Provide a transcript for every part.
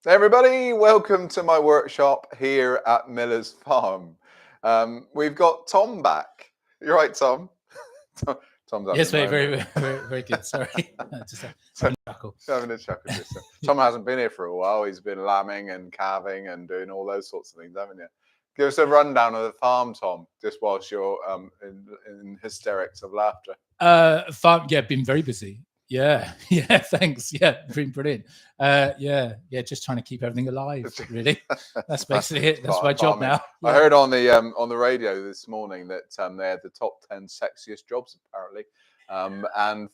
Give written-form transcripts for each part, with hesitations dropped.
Hey everybody, welcome to my workshop here at Miller's Farm. We've got Tom back. You're right, Tom. Tom's having Yes, a very, moment. very good. Sorry, just So, having a chuckle. having a chuckle just now. Tom hasn't been here for a while. He's been lambing and calving and doing all those sorts of things, haven't you? Give us a rundown of the farm, Tom, just whilst you're in hysterics of laughter. Farm, yeah, been very busy. Yeah, yeah, thanks. Yeah, been brilliant. Just trying to keep everything alive. Really, that's basically it. That's my job Farming. now. I Yeah. heard on the radio this morning that they had the top 10 sexiest jobs apparently, and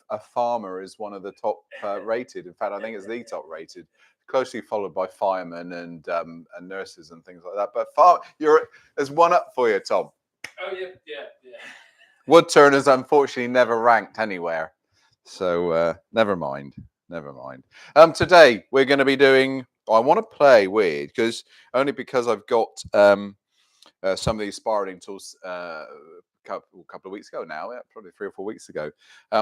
a farmer is one of the top rated. In fact, I think it's the top rated, closely followed by firemen and nurses and things like that. But there's one up for you, Tom. Oh yeah. Woodturners unfortunately never ranked anywhere, so never mind. Today we're going to be doing. I want to play with because I've got some of these spiraling tools a couple of weeks ago now, probably 3 or 4 weeks ago.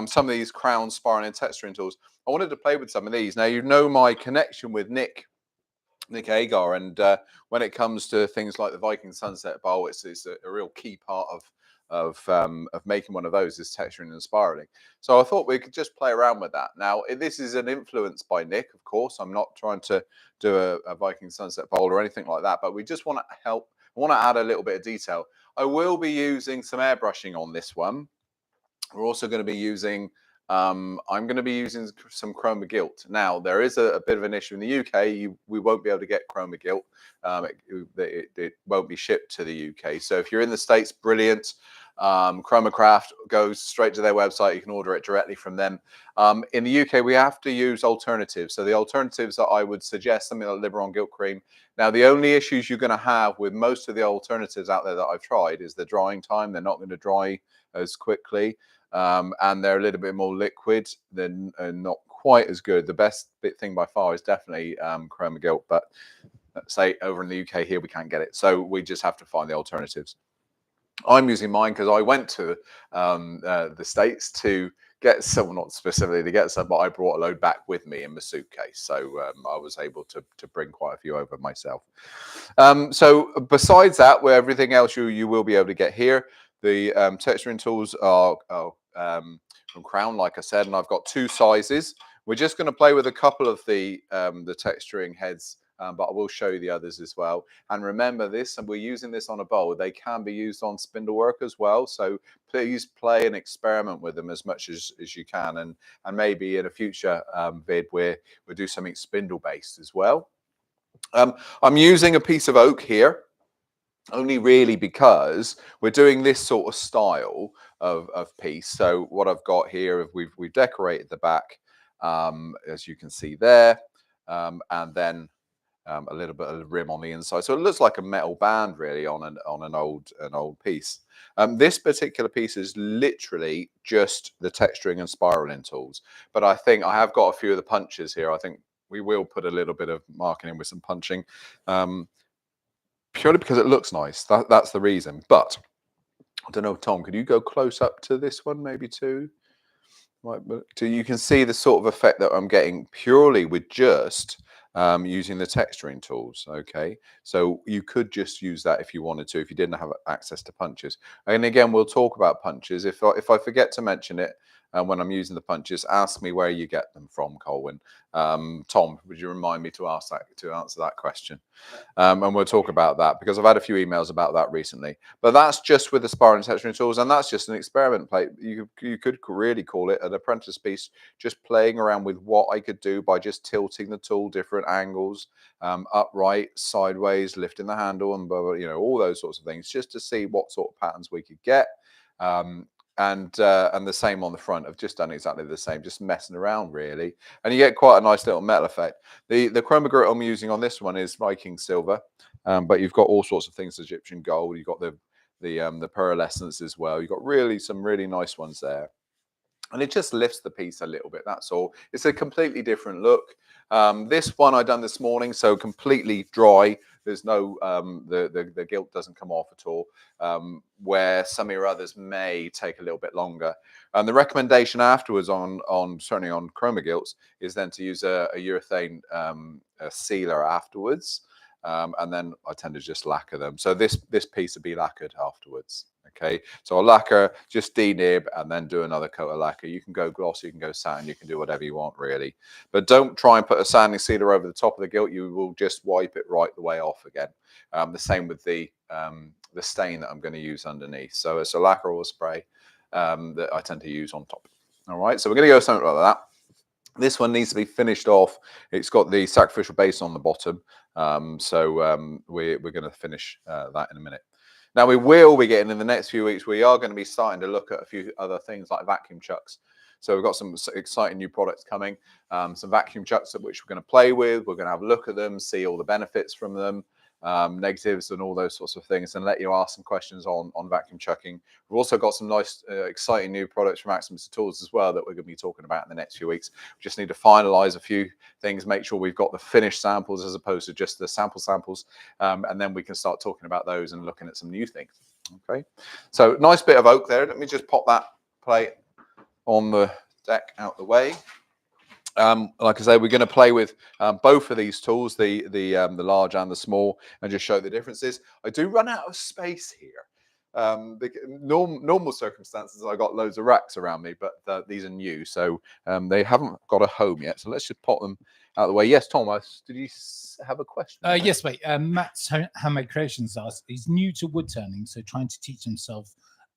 Some of these crown spiraling and texturing tools. I wanted to play with some of these. Now you know my connection with Nick Agar, and when it comes to things like the Viking Sunset Bowl, it's a real key part of making one of those is texturing and spiraling. So I thought we could just play around with that. Now this is an influence by Nick, of course. I'm not trying to do a Viking Sunset Bowl or anything like that, but we just want to help. I want to add a little bit of detail. I will be using some airbrushing on this one. We're also going to be using I'm going to be using some chroma gilt. Now, there is a bit of an issue in the UK. We won't be able to get chroma gilt. It won't be shipped to the UK. So if you're in the States, brilliant. Chromacraft goes straight to their website. You can order it directly from them. In the UK, we have to use alternatives. So the alternatives that I would suggest, something like Liberon Gilt Cream. Now, the only issues you're going to have with most of the alternatives out there that I've tried is the drying time. They're not going to dry as quickly. And they're a little bit more liquid. They're not quite as good. The best thing by far is definitely chroma gilt, but let's say over in the UK here we can't get it, so we just have to find the alternatives. I'm using mine because I went to the States to get some, not specifically to get some, but I brought a load back with me in my suitcase, so I was able to bring quite a few over myself. So besides that, where everything else you will be able to get here, the texturing tools are from Crown, like I said, and I've got 2 sizes. We're just going to play with a couple of the texturing heads, but I will show you the others as well. And remember this, and we're using this on a bowl. They can be used on spindle work as well. So please play and experiment with them as much as you can. And maybe in a future vid we'll do something spindle based as well. I'm using a piece of oak here, only really because we're doing this sort of style of piece. So what I've got here, we've decorated the back, as you can see there, and then a little bit of rim on the inside, so it looks like a metal band really on an old piece. This particular piece is literally just the texturing and spiraling tools, but I think I have got a few of the punches here. I think we will put a little bit of marking in with some punching, purely because it looks nice. That's the reason. But I don't know, Tom, could you go close up to this one maybe too? Right, so you can see the sort of effect that I'm getting purely with just using the texturing tools. Okay, so you could just use that if you wanted to, if you didn't have access to punches. And again, we'll talk about punches. If I forget to mention it when I'm using the punches, ask me where you get them from, Colwyn. Tom, would you remind me to answer that question? And we'll talk about that because I've had a few emails about that recently. But that's just with the spiraling texturing tools, and that's just an experiment plate. You could really call it an apprentice piece, just playing around with what I could do by just tilting the tool different angles, upright, sideways, lifting the handle, and all those sorts of things, just to see what sort of patterns we could get. And the same on the front. I've just done exactly the same, just messing around really, and you get quite a nice little metal effect. The chroma gilt I'm using on this one is Viking silver, but you've got all sorts of things: Egyptian gold. You've got the pearlescence as well. You've got some really nice ones there, and it just lifts the piece a little bit. That's all. It's a completely different look. This one I done this morning, so completely dry. There's no the gilt doesn't come off at all. Where some of your others may take a little bit longer. And the recommendation afterwards on certainly on chroma gilts is then to use a urethane a sealer afterwards. And then I tend to just lacquer them. So this piece will be lacquered afterwards. Okay, so I'll lacquer, just denib, and then do another coat of lacquer. You can go gloss, you can go satin, you can do whatever you want really. But don't try and put a sanding sealer over the top of the gilt. You will just wipe it right the way off again. The same with the stain that I'm going to use underneath. So it's a lacquer or a spray that I tend to use on top. All right, so we're going to go something like that. This one needs to be finished off. It's got the sacrificial base on the bottom. We're going to finish that in a minute. Now we will be getting in the next few weeks, we are going to be starting to look at a few other things like vacuum chucks. So we've got some exciting new products coming, some vacuum chucks which we're going to play with. We're going to have a look at them, see all the benefits from them, negatives and all those sorts of things, and let you ask some questions on vacuum chucking. We've also got some nice exciting new products from Maximus Tools as well that we're going to be talking about in the next few weeks. We just need to finalize a few things, make sure we've got the finished samples as opposed to just the samples, and then we can start talking about those and looking at some new things. Okay, so nice bit of oak there. Let me just pop that plate on the deck out the way. Like I say, we're going to play with both of these tools, the large and the small, and just show the differences. I do run out of space here. Normal circumstances, I got loads of racks around me, but these are new, so they haven't got a home yet. So let's just pop them out of the way. Yes, Thomas, did you have a question? Yes, mate. Matt's Handmade Creations asked. He's new to wood turning, so trying to teach himself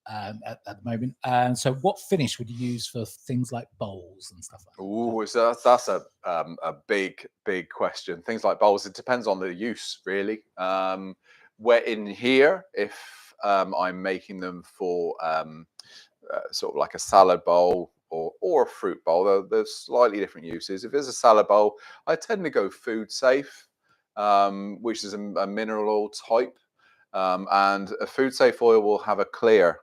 at the moment. And so what finish would you use for things like bowls and stuff like that? Oh, so that's a big question. Things like bowls, it depends on the use, really. Where in here, if I'm making them for sort of like a salad bowl or a fruit bowl, there's slightly different uses. If it's a salad bowl, I tend to go food safe, which is a mineral oil type. And a food safe oil will have a clear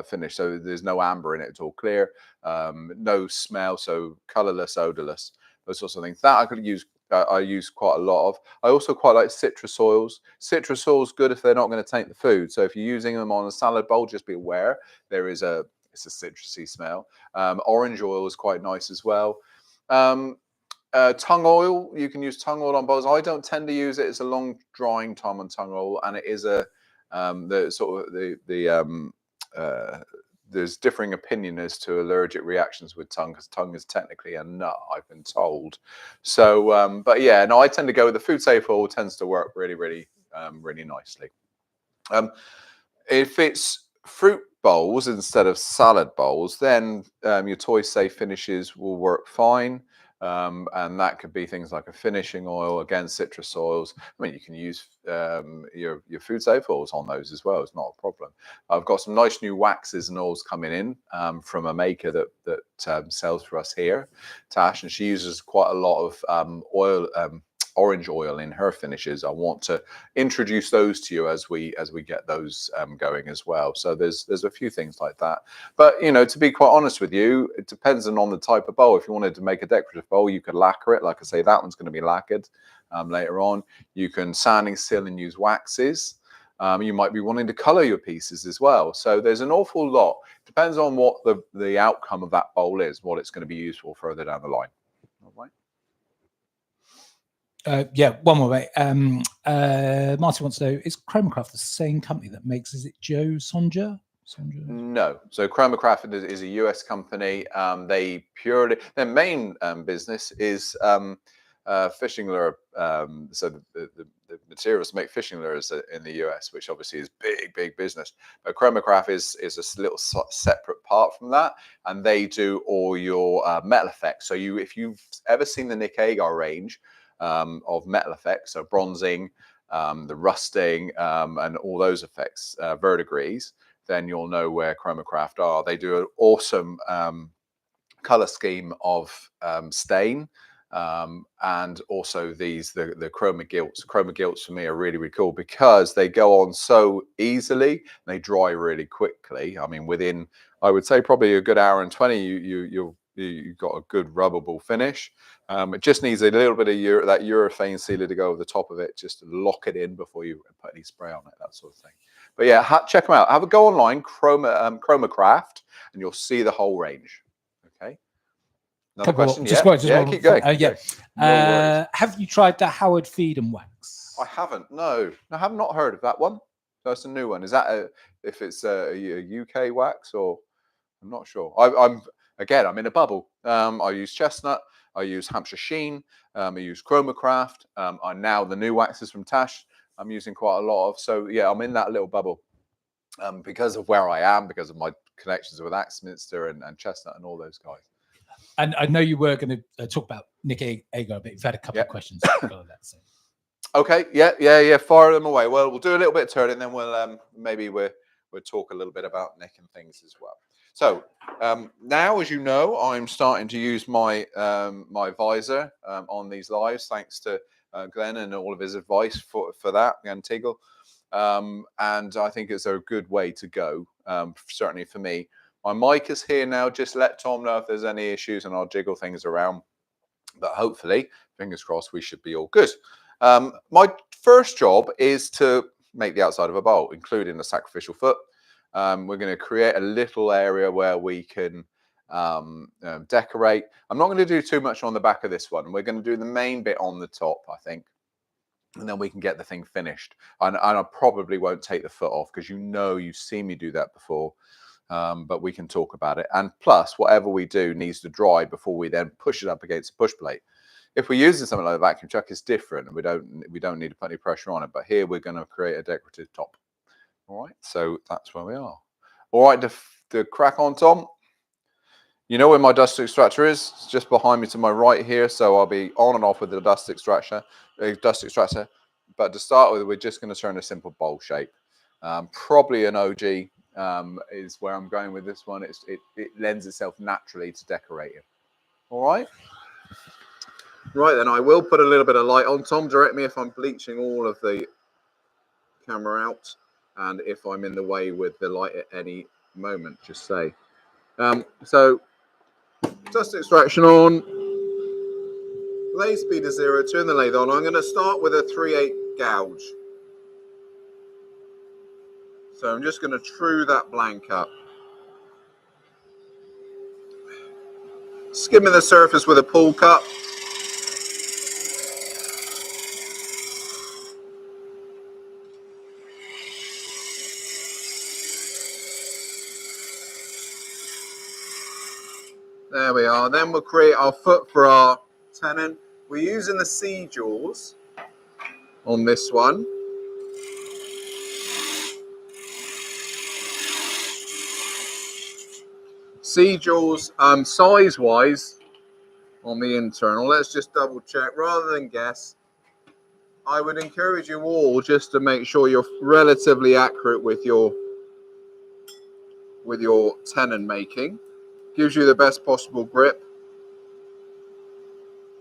finish, so there's no amber in it, it's all clear, no smell, so colorless, odorless, those sorts of things that I could use. I use quite a lot of. I also quite like citrus oils. Citrus oils good if they're not going to taint the food. So if you're using them on a salad bowl, just be aware it's a citrusy smell. Orange oil is quite nice as well. Tongue oil, you can use tongue oil on bowls. I don't tend to use it. It's a long drying time on tongue oil, and it is there's differing opinion as to allergic reactions with tongue, because tongue is technically a nut, I've been told. So, but yeah, no, I tend to go with the food safe oil. Tends to work really nicely. If it's fruit bowls instead of salad bowls, then your toy safe finishes will work fine. And that could be things like a finishing oil, again, citrus oils. I mean, you can use your food safe oils on those as well. It's not a problem. I've got some nice new waxes and oils coming in from a maker that sells for us here, Tash, and she uses quite a lot of orange oil in her finishes. I want to introduce those to you as we get those going as well. So there's a few things like that. But to be quite honest with you, it depends on the type of bowl. If you wanted to make a decorative bowl, you could lacquer it. Like I say, that one's going to be lacquered later on. You can sanding seal and use waxes. You might be wanting to color your pieces as well. So there's an awful lot. Depends on what the outcome of that bowl is, what it's going to be used for further down the line. All right. Yeah, one more, mate. Martin wants to know, is Chromacraft the same company that makes, is it Joe Sonja? No. So Chromacraft is a US company. Their main business is fishing lure. So the materials to make fishing lures in the US, which obviously is big business. But Chromacraft is a little separate part from that, and they do all your metal effects. So if you've ever seen the Nick Agar range of metal effects, so bronzing, the rusting, and all those effects, verdigris, then you'll know where Chromacraft are. They do an awesome color scheme of stain, and also the chroma gilts. Chroma gilts for me are really cool because they go on so easily and they dry really quickly. I mean, within, I would say, probably a good hour and 20, you've got a good rubbable finish. It just needs a little bit of that urethane sealer to go over the top of it, just to lock it in before you put any spray on it, that sort of thing. But yeah, check them out. Have a go online, Chromacraft, and you'll see the whole range. Okay. Another question? Just Keep going. Have you tried the Howard Feed and Wax? I haven't. No, I have not heard of that one. That's a new one. Is that if it's a UK wax, or I'm not sure. I'm in a bubble. I use chestnut. I use Hampshire Sheen. I use Chromacraft. Now the new waxes from Tash. I'm using quite a lot of. So yeah, I'm in that little bubble because of where I am, because of my connections with Axminster and Chestnut and all those guys. And I know you were going to talk about Nick Agar, but you've had a couple of questions. Okay, yeah. Fire them away. Well, we'll do a little bit of turning, then we'll maybe we'll talk a little bit about Nick and things as well. So now, as you know, I'm starting to use my my visor on these lives, thanks to Glenn and all of his advice for that, and Tiggle. And I think it's a good way to go, certainly for me. My mic is here now. Just let Tom know if there's any issues, and I'll jiggle things around. But hopefully, fingers crossed, we should be all good. My first job is to make the outside of a bowl, including the sacrificial foot. We're going to create a little area where we can decorate. I'm not going to do too much on the back of this one. We're going to do the main bit on the top, I think, and then we can get the thing finished. And I probably won't take the foot off, because you've seen me do that before. But we can talk about it. And plus, whatever we do needs to dry before we then push it up against a push plate. If we're using something like a vacuum chuck, it's different, and we don't need to put any pressure on it. But here we're going to create a decorative top. All right, so that's where we are. All right, to crack on, Tom. You know where my dust extractor is? It's just behind me to my right here. So I'll be on and off with the dust extractor. But to start with, we're just going to turn a simple bowl shape. Probably an OG is where I'm going with this one. It lends itself naturally to decorating. All right. Right, then I will put a little bit of light on. Tom, direct me if I'm bleaching all of the camera out, and if I'm in the way with the light at any moment, just say. So, dust extraction on. Lathe speed is 0, turn the lathe on. I'm going to start with a 3/8 gouge. So I'm just going to true that blank up. Skimming the surface with a pull cup. There we are. Then we'll create our foot for our tenon. We're using the C-jaws on this one. C-jaws, size-wise, on the internal. Let's just double check rather than guess. I would encourage you all just to make sure you're relatively accurate with your tenon making. Gives you the best possible grip.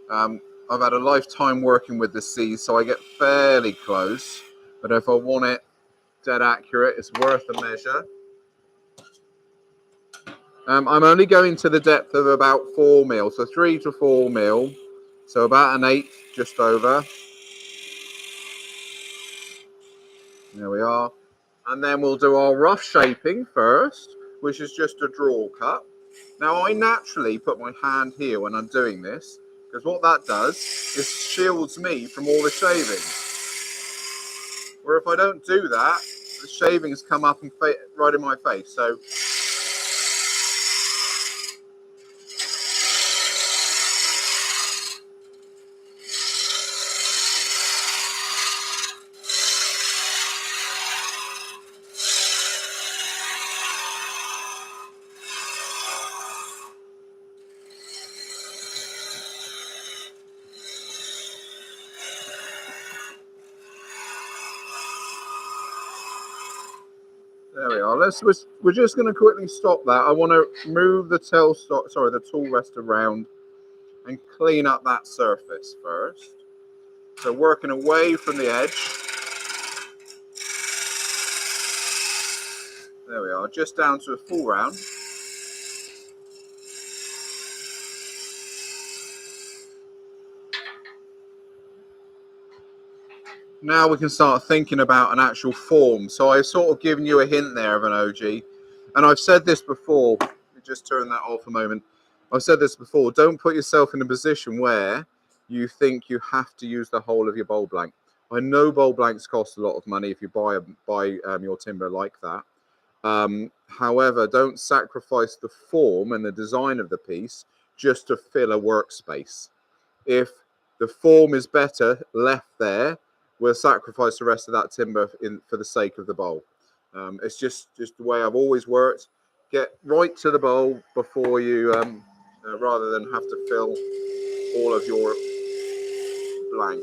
I've had a lifetime working with the C, so I get fairly close. But if I want it dead accurate, it's worth a measure. I'm only going to the depth of about 4 mil, so 3 to 4 mil. So about 1/8, just over. There we are. And then we'll do our rough shaping first, which is just a draw cut. Now, I naturally put my hand here when I'm doing this, because what that does is shields me from all the shavings. Where if I don't do that, the shavings come up and right in my face. So there we are. We're just going to quickly stop that. I want to move the the tool rest around and clean up that surface first. So working away from the edge. There we are, just down to a full round. now we can start thinking about an actual form. So I've sort of given you a hint there of an OG, and I've said this before. Let me just turn that off a moment. I've said this before. Don't put yourself in a position where you think you have to use the whole of your bowl blank. I know bowl blanks cost a lot of money if you buy your timber like that. However, don't sacrifice the form and the design of the piece just to fill a workspace. If the form is better left there, we'll sacrifice the rest of that timber for the sake of the bowl. It's just the way I've always worked. Get right to the bowl before you, rather than have to fill all of your blank.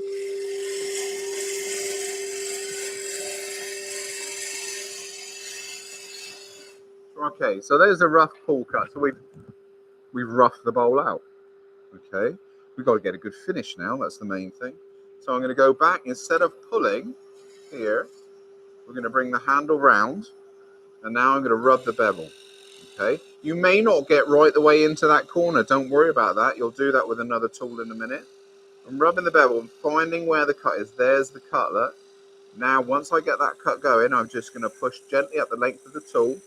Okay, so there's a rough pull cut. So we've roughed the bowl out. Okay, we've got to get a good finish now. That's the main thing. So I'm going to go back. Instead of pulling here, we're going to bring the handle round, and now I'm going to rub the bevel. Okay, you may not get right the way into that corner. Don't worry about that. You'll do that with another tool in a minute. I'm rubbing the bevel and finding where the cut is. There's the cutlet. Now, once I get that cut going, I'm just going to push gently up the length of the tool.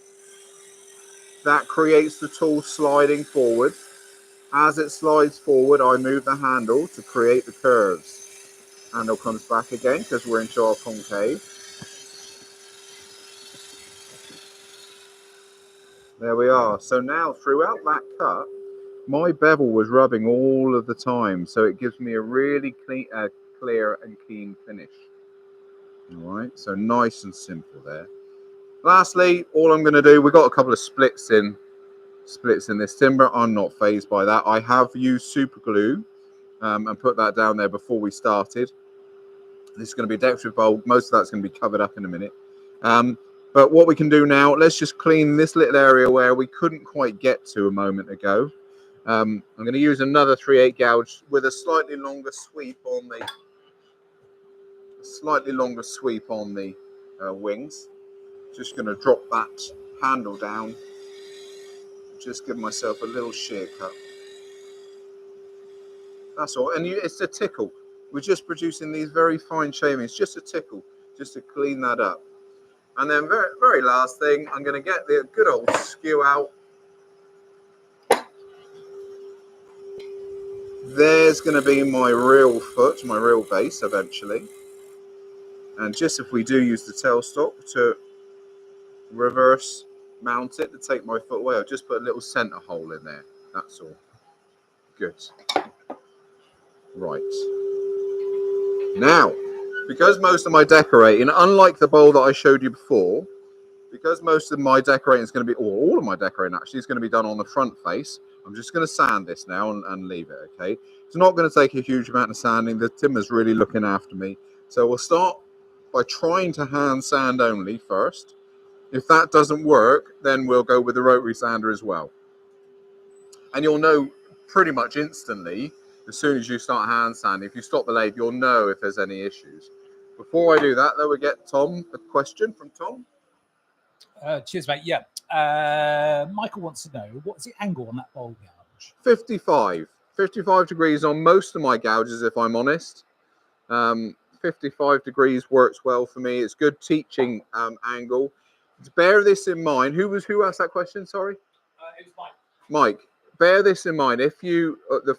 That creates the tool sliding forward. As it slides forward, I move the handle to create the curves. Handle comes back again because we're into our concave. There we are. So now throughout that cut, my bevel was rubbing all of the time. So it gives me a really clear and clean finish. All right, so nice and simple there. Lastly, all I'm going to do, we've got a couple of splits in this timber. I'm not phased by that. I have used super glue and put that down there before we started. This is going to be a decorative bowl. Most of that's going to be covered up in a minute. But what we can do now, let's just clean this little area where we couldn't quite get to a moment ago. I'm going to use another 3/8 gouge with a slightly longer sweep on the wings. Just going to drop that handle down. Just give myself a little shear cut. That's all. And it's a tickle. We're just producing these very fine shavings, just a tickle, just to clean that up. And then very, very last thing, I'm going to get the good old skew out. There's going to be my real foot, my real base eventually. And just if we do use the tailstock to reverse mount it to take my foot away, I'll just put a little center hole in there. That's all. Good. Right. Now, because most of my decorating, unlike the bowl that I showed you before, because most of my decorating is going to be, or all of my decorating actually is going to be done on the front face, I'm just going to sand this now and leave it, okay? It's not going to take a huge amount of sanding. The timber's really looking after me. So we'll start by trying to hand sand only first. If that doesn't work, then we'll go with the rotary sander as well. And you'll know pretty much instantly, as soon as you start hand sanding, if you stop the lathe, you'll know if there's any issues. Before I do that, though, we get Tom, a question from Tom. Cheers, mate. Yeah. Michael wants to know, what's the angle on that bowl gouge? 55 degrees on most of my gouges, if I'm honest. 55 degrees works well for me. It's good teaching angle. Bear this in mind. Who asked that question? Sorry. It was Mike. Mike. Bear this in mind. If you the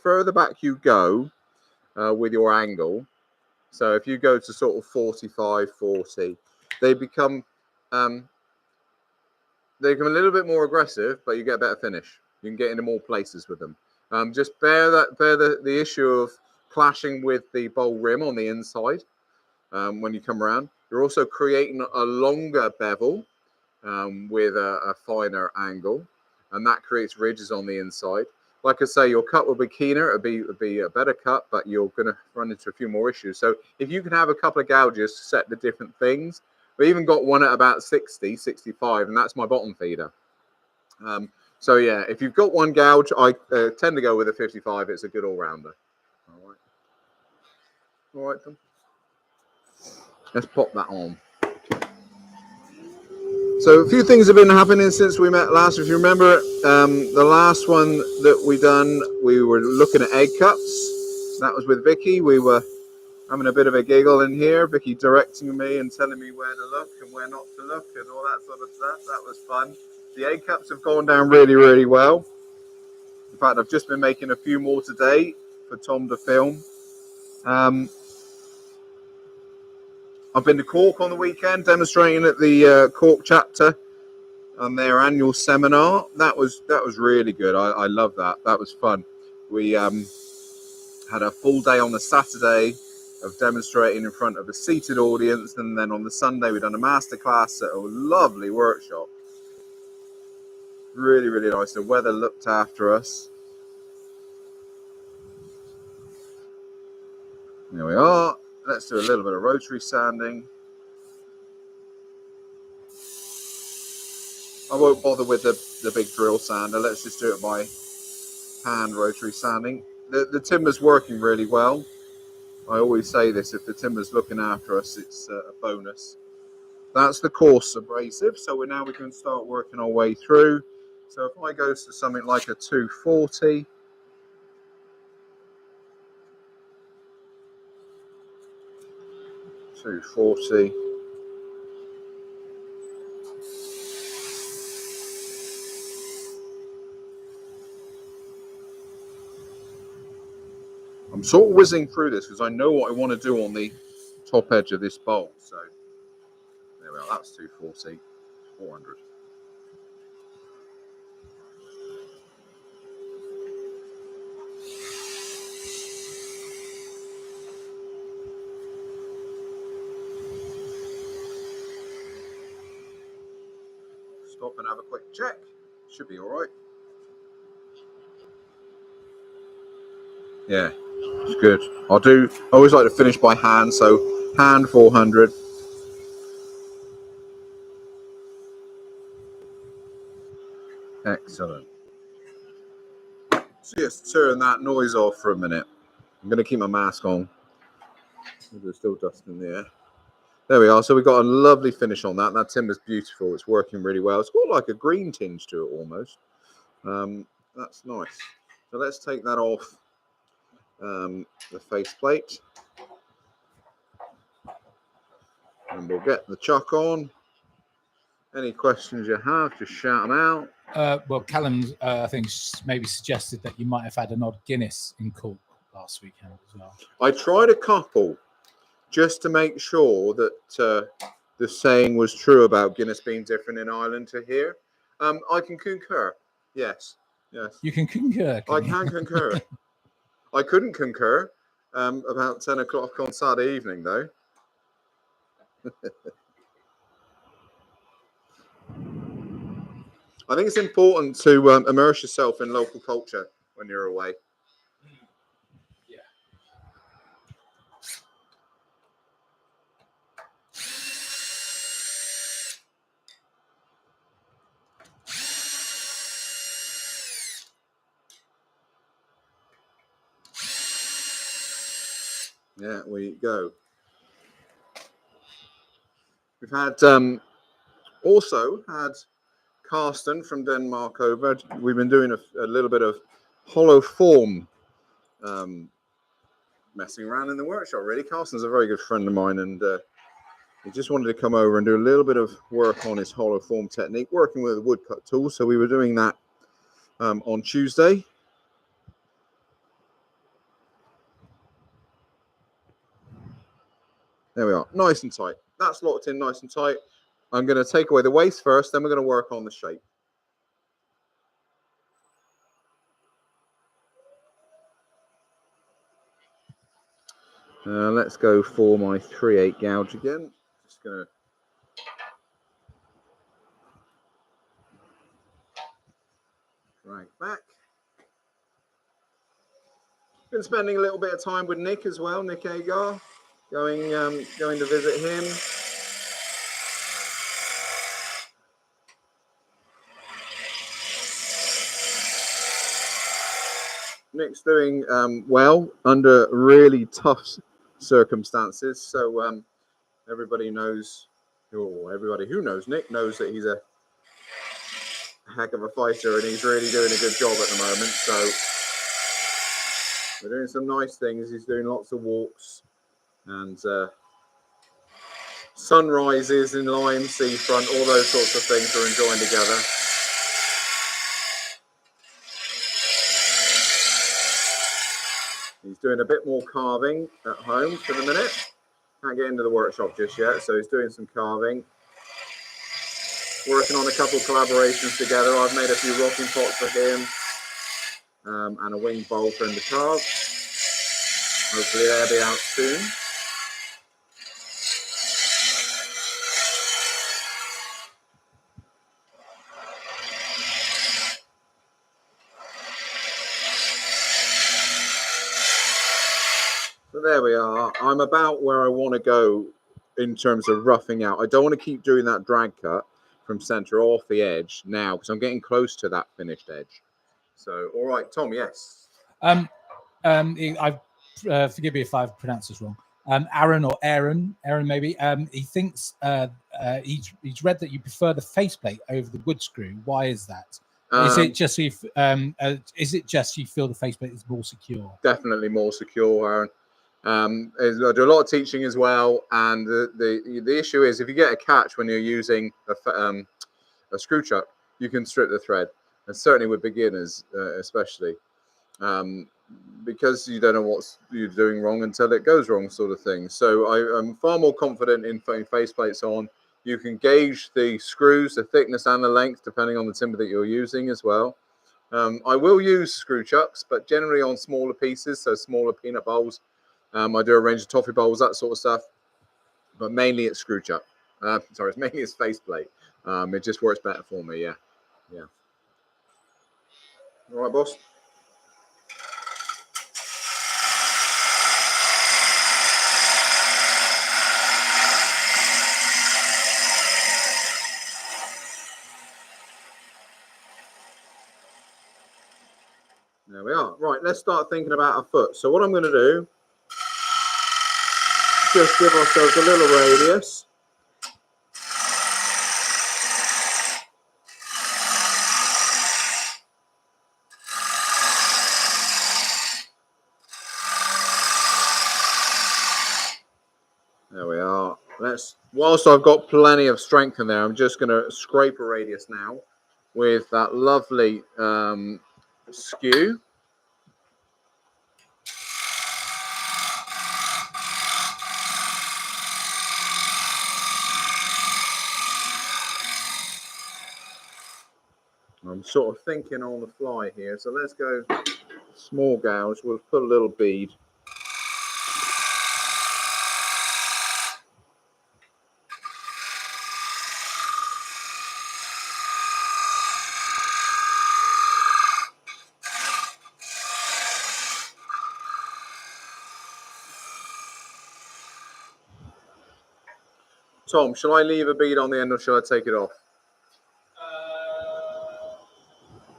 further back you go with your angle, so if you go to sort of 45, 40, they become a little bit more aggressive, but you get a better finish. You can get into more places with them. Just bear the issue of clashing with the bowl rim on the inside when you come around. You're also creating a longer bevel with a finer angle, and that creates ridges on the inside. Like I say, your cut will be keener. It'll be a better cut, but you're going to run into a few more issues. So if you can have a couple of gouges to set the different things, we even got one at about 60, 65, and that's my bottom feeder. So yeah, if you've got one gouge, I tend to go with a 55. It's a good all-rounder. All right, Tom. Let's pop that on. So a few things have been happening since we met last. If you remember, the last one that we done, we were looking at egg cups. That was with Vicky. We were having a bit of a giggle in here. Vicky directing me and telling me where to look and where not to look and all that sort of stuff. That was fun. The egg cups have gone down really, really well. In fact, I've just been making a few more today for Tom to film. I've been to Cork on the weekend, demonstrating at the Cork chapter on their annual seminar. That was really good. I love that. That was fun. We had a full day on the Saturday of demonstrating in front of a seated audience, and then on the Sunday we done a masterclass at a lovely workshop. Really, really nice. The weather looked after us. There we are. Let's do a little bit of rotary sanding. I won't bother with the big drill sander. Let's just do it by hand rotary sanding. The timber's working really well. I always say this, if the timber's looking after us, it's a bonus. That's the coarse abrasive, so we can start working our way through. So if I go to something like a 240, I'm sort of whizzing through this because I know what I want to do on the top edge of this bowl. So there we are, that's 240, 400. Stop and have a quick check. Should be all right. Yeah, it's good. I always like to finish by hand, so hand 400. Excellent. So just turn that noise off for a minute. I'm going to keep my mask on. There's still dust in the air. There we are. So we've got a lovely finish on that. That timber's beautiful. It's working really well. It's got like a green tinge to it almost. That's nice. So let's take that off the faceplate. And we'll get the chuck on. Any questions you have, just shout them out. Well, Callum, I think, maybe suggested that you might have had an odd Guinness in Cork last weekend as well. I tried a couple just to make sure that the saying was true about Guinness being different in Ireland to here. I can concur. Yes. You can concur. I can concur. I couldn't concur about 10 o'clock on Saturday evening, though. I think it's important to immerse yourself in local culture when you're away. Yeah. There we go. We've had also had Carsten from Denmark over. We've been doing a little bit of hollow form messing around in the workshop, really. Carsten's a very good friend of mine, and he just wanted to come over and do a little bit of work on his hollow form technique, working with a woodcut tool. So we were doing that on Tuesday. There we are, nice and tight. That's locked in nice and tight. I'm going to take away the waste first, then we're going to work on the shape. Let's go for my 3/8 gouge again. Just going to drag back. Been spending a little bit of time with Nick as well, Nick Agar, going to visit him. Nick's doing well under really tough circumstances. So everybody knows, or everybody who knows Nick knows that he's a heck of a fighter, and he's really doing a good job at the moment. So we're doing some nice things. He's doing lots of walks. and sunrises in lime, seafront, all those sorts of things are enjoying together. He's doing a bit more carving at home for the minute. Can't get into the workshop just yet, so he's doing some carving. Working on a couple of collaborations together. I've made a few rocking pots for him and a winged bowl for him to carve. Hopefully they'll be out soon. So there we are. I'm about where I want to go in terms of roughing out. I don't want to keep doing that drag cut from center off the edge now because I'm getting close to that finished edge. So, all right, Tom, yes. Forgive me if I've pronounced this wrong. Aaron maybe. He thinks he's read that you prefer the faceplate over the wood screw. Why is that? Is it just you feel the faceplate is more secure? Definitely more secure, Aaron. I do a lot of teaching as well, and the issue is if you get a catch when you're using a screw chuck, you can strip the thread, and certainly with beginners, especially. Because you don't know what you're doing wrong until it goes wrong, sort of thing. So I'm far more confident in putting faceplates on. You can gauge the screws, the thickness and the length, depending on the timber that you're using as well. I will use screw chucks, but generally on smaller pieces, so smaller peanut bowls. I do a range of toffee bowls, that sort of stuff, but mainly it's screw chuck. Mainly it's faceplate. It just works better for me, yeah. All right, boss. There we are. Right, let's start thinking about a foot. So what I'm going to do, just give ourselves a little radius. There we are. Whilst I've got plenty of strength in there, I'm just going to scrape a radius now with that lovely skew. I'm sort of thinking on the fly here, so let's go small gouge. We'll put a little bead. Tom, shall I leave a bead on the end or shall I take it off?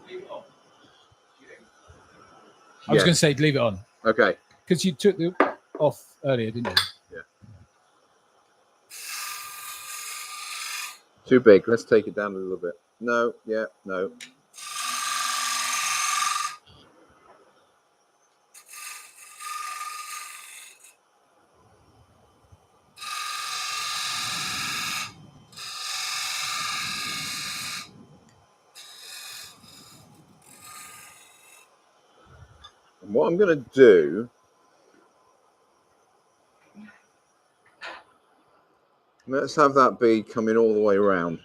Leave it on. I was going to say leave it on. Okay. Because you took it off earlier, didn't you? Yeah. Too big. Let's take it down a little bit. No. Yeah. No. And what I'm going to do, let's have that bead coming all the way around.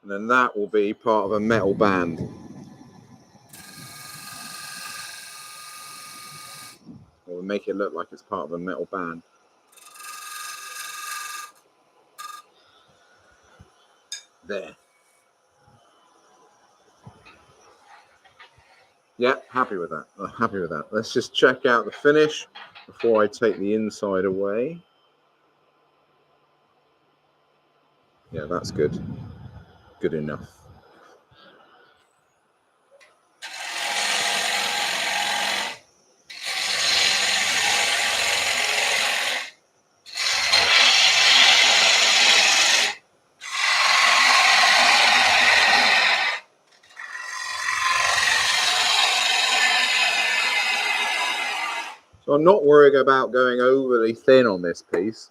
And then that will be part of a metal band. Or we'll make it look like it's part of a metal band. There. Yeah, happy with that. Happy with that. Let's just check out the finish before I take the inside away. Yeah, that's good. Good enough. So So I'm not worried about going overly thin on this piece.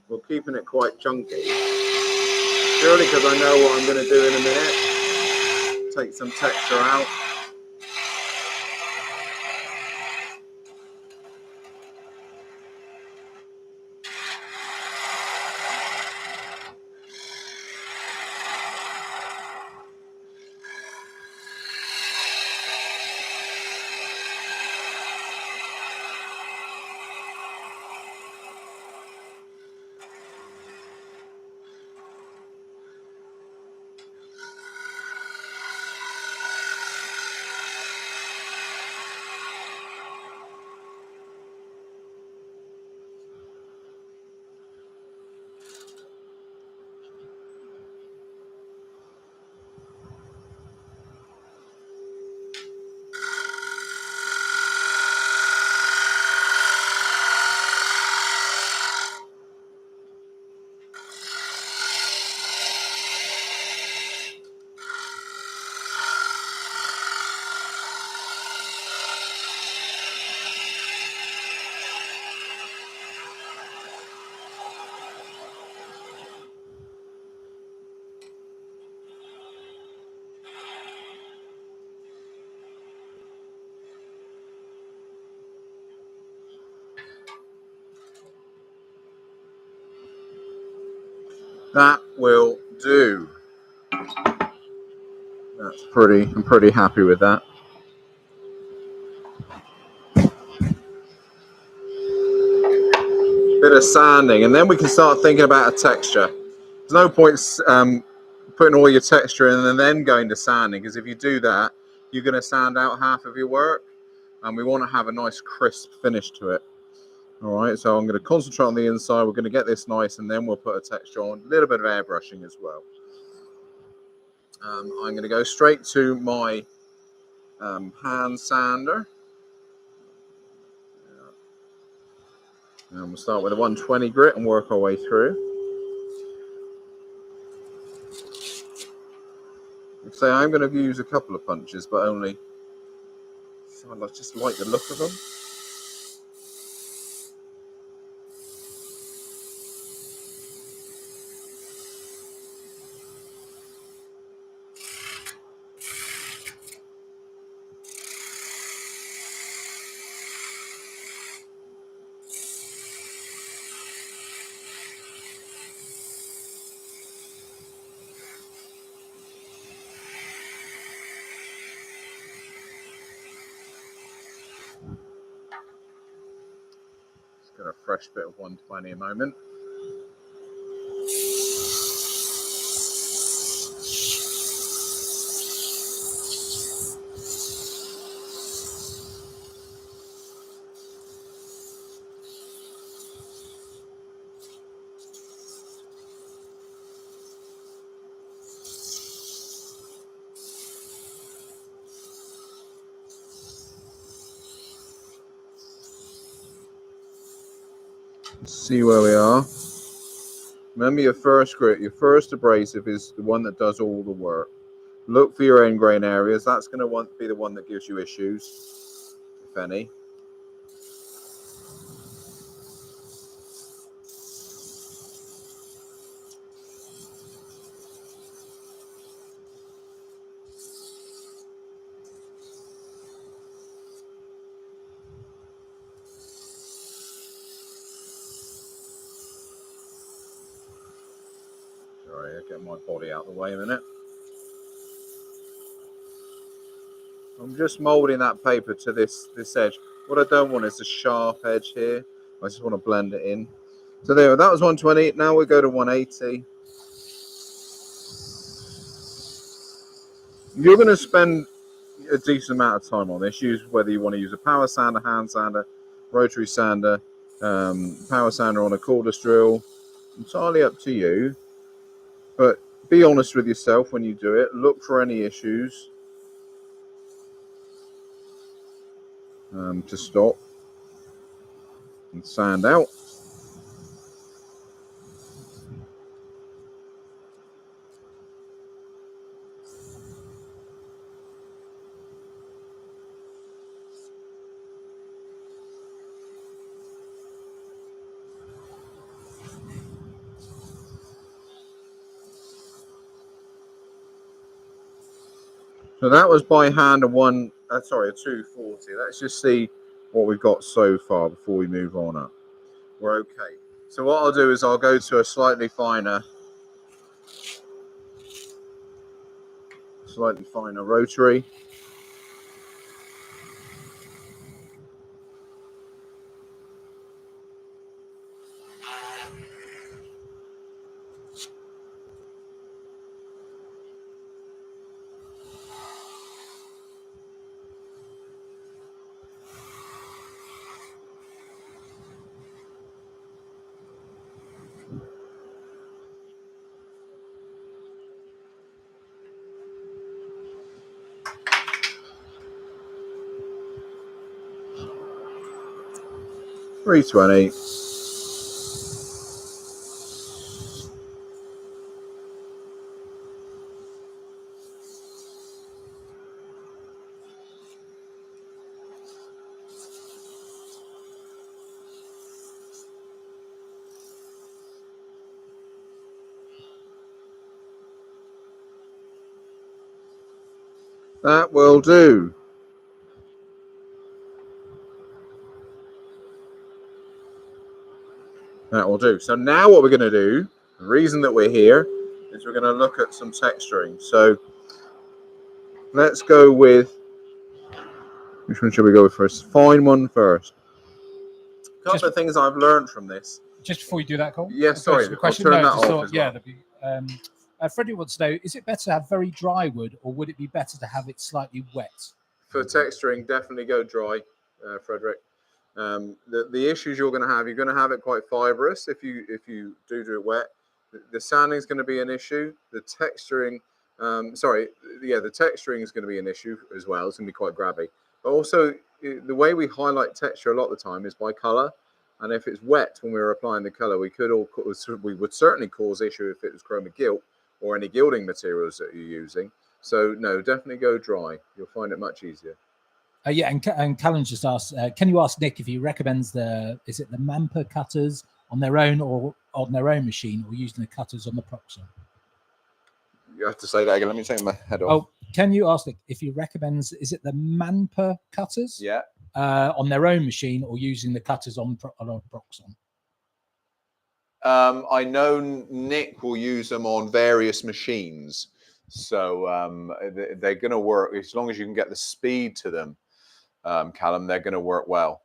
We're keeping it quite chunky. Purely because I know what I'm going to do in a minute. Take some texture out. That will do. I'm pretty happy with that. Bit of sanding, and then we can start thinking about a texture. There's no point putting all your texture in and then going to sanding, because if you do that, you're going to sand out half of your work, and we want to have a nice crisp finish to it. All right, so I'm going to concentrate on the inside. We're going to get this nice, and then we'll put a texture on, a little bit of airbrushing as well. I'm going to go straight to my hand sander. And we'll start with a 120 grit and work our way through. So I'm going to use a couple of punches, but only, so I just like the look of them. Just got a fresh bit of 120 a moment. Let's see where we are. Remember, your first grit, your first abrasive is the one that does all the work. Look for your end grain areas. That's going to be the one that gives you issues, if any. Sorry, I'll get my body out of the way a minute. I'm just moulding that paper to this edge. What I don't want is a sharp edge here. I just want to blend it in. So there, that was 120. Now we go to 180. You're going to spend a decent amount of time on this. Use whether you want to use a power sander, hand sander, rotary sander, power sander on a cordless drill. Entirely up to you. But be honest with yourself when you do it. Look for any issues to stop and sand out. So that was by hand a 240. Let's just see what we've got so far before we move on up. We're okay. So what I'll do is I'll go to a slightly finer rotary. .320. That will do. That will do. So now what we're going to do, the reason that we're here, is we're going to look at some texturing. So let's go with, which one should we go with first? Fine one first. A couple of things I've learned from this. Just before you do that, Cole. Yes, sorry. I'll turn that off as well. Frederick wants to know, is it better to have very dry wood, or would it be better to have it slightly wet? For texturing, definitely go dry, Frederick. The issues you're going to have it quite fibrous if you do it wet. The sanding is going to be an issue. The texturing, the texturing is going to be an issue as well. It's going to be quite grabby. But also, the way we highlight texture a lot of the time is by color. And if it's wet when we're applying the color, we would certainly cause issue if it was chroma gilt or any gilding materials that you're using. So no, definitely go dry. You'll find it much easier. And Callum just asked, can you ask Nick if he recommends the Mampa cutters on their own or on their own machine, or using the cutters on the Proxon? You have to say that again. Let me take my head off. Oh, can you ask Nick if he recommends, is it the Mampa cutters? Yeah. On their own machine, or using the cutters on Proxon? I know Nick will use them on various machines. So they're going to work as long as you can get the speed to them. Callum, they're going to work well.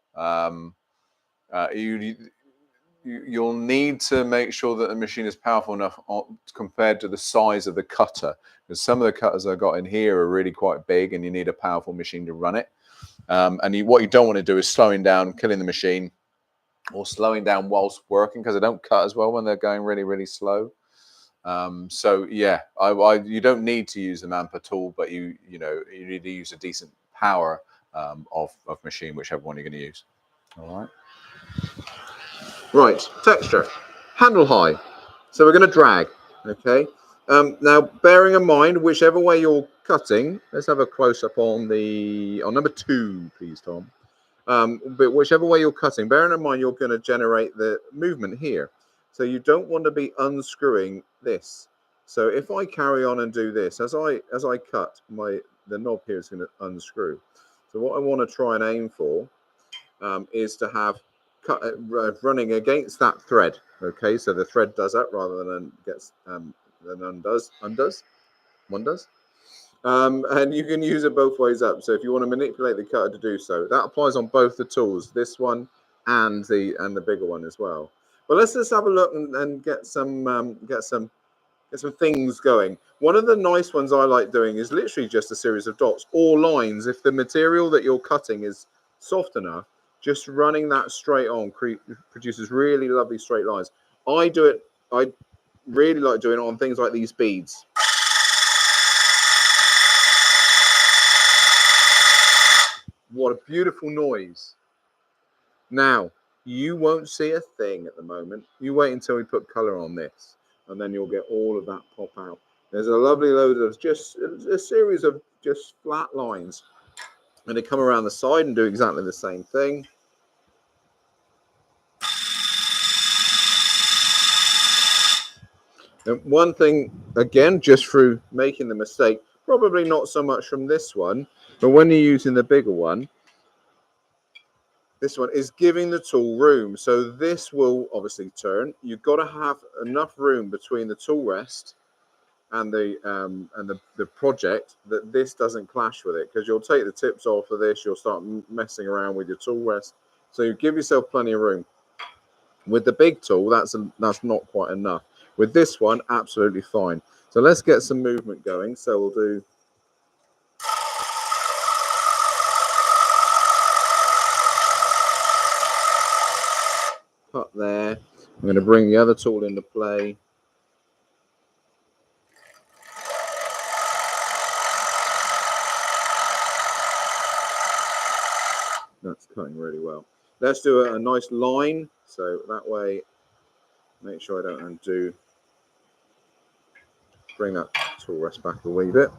You'll need to make sure that the machine is powerful enough compared to the size of the cutter, because some of the cutters I've got in here are really quite big, and you need a powerful machine to run it. What you don't want to do is slowing down, killing the machine, or slowing down whilst working, because they don't cut as well when they're going really, really slow. So yeah, you don't need to use the Mampa tool, but you need to use a decent power of machine, whichever one you're going to use. All right, texture, handle high. So we're going to drag. Okay. Now, bearing in mind, whichever way you're cutting, let's have a close up on number 2, please, Tom. But whichever way you're cutting, bearing in mind you're going to generate the movement here. So you don't want to be unscrewing this. So if I carry on and do this, as I cut, the knob here is going to unscrew. So what I want to try and aim for is to have running against that thread. Okay, so the thread does that rather than undoes. And you can use it both ways up. So if you want to manipulate the cutter to do so, that applies on both the tools, this one and the bigger one as well. But let's just have a look and get some things going. One of the nice ones I like doing is literally just a series of dots or lines. If the material that you're cutting is soft enough, just running that straight on produces really lovely straight lines. I really like doing it on things like these beads. What a beautiful noise. Now, you won't see a thing at the moment. You wait until we put color on this, and then you'll get all of that pop out. There's a lovely load of just a series of just flat lines. And they come around the side and do exactly the same thing. And one thing, again, just through making the mistake, probably not so much from this one, but when you're using the bigger one, this one is giving the tool room. So this will obviously turn. You've got to have enough room between the tool rest and the project that this doesn't clash with it, because you'll take the tips off of this, you'll start messing around with your tool rest. So you give yourself plenty of room. With the big tool, that's not quite enough. With this one, absolutely fine. So let's get some movement going. So we'll do. Cut there. I'm going to bring the other tool into play. That's cutting really well. Let's do a nice line, so that way, make sure I don't undo. Bring that tool rest back a wee bit.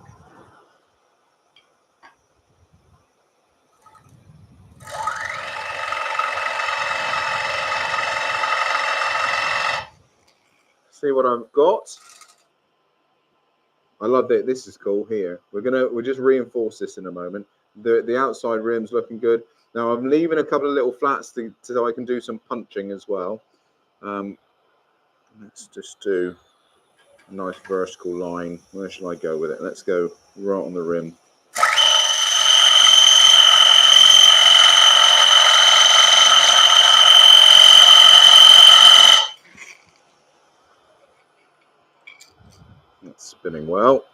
See what I've got. I love that. This is cool here. We'll just reinforce this in a moment. The outside rim's looking good. Now I'm leaving a couple of little flats so I can do some punching as well. Let's just do a nice vertical line. Where shall I go with it? Let's go right on the rim. That's spinning well.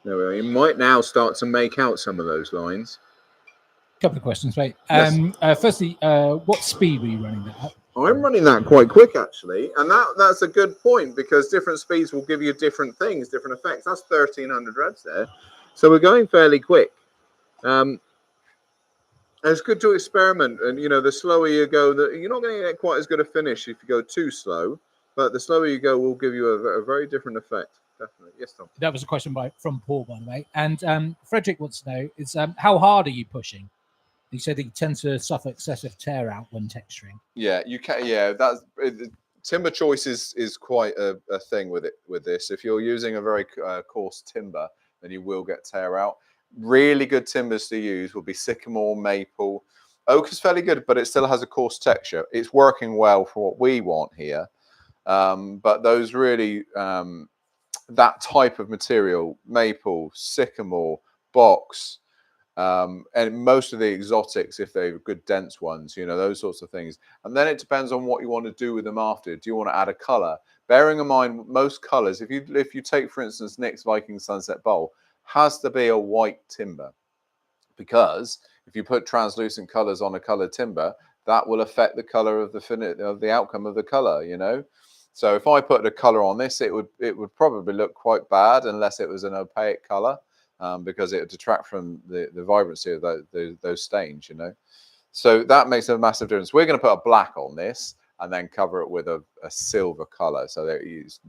There we are. You might now start to make out some of those lines. Couple of questions, mate. Yes. Firstly, what speed were you running that at? I'm running that quite quick, actually, and that's a good point, because different speeds will give you different things, different effects. That's 1,300 revs there, so we're going fairly quick. It's good to experiment, and the slower you go, you're not going to get quite as good a finish if you go too slow, but the slower you go will give you a very different effect. Definitely. Yes, Tom. That was a question from Paul, by the way. And Frederick wants to know is how hard are you pushing? He said he tends to suffer excessive tear out when texturing. Yeah, you can. Yeah, that's timber choice is quite a thing with this. If you're using a very coarse timber, then you will get tear out. Really good timbers to use will be sycamore, maple. Oak is fairly good, but it still has a coarse texture. It's working well for what we want here. But those really that type of material, maple, sycamore, box. And most of the exotics, if they're good dense ones, those sorts of things. And then it depends on what you want to do with them after. Do you want to add a color? Bearing in mind, most colors, if you take, for instance, Nick's Viking Sunset Bowl, has to be a white timber, because if you put translucent colors on a colored timber, that will affect the color of the outcome of the color. So if I put a color on this, it would probably look quite bad unless it was an opaque color. Because it would detract from the vibrancy of those stains, So that makes a massive difference. We're going to put a black on this and then cover it with a silver color, so that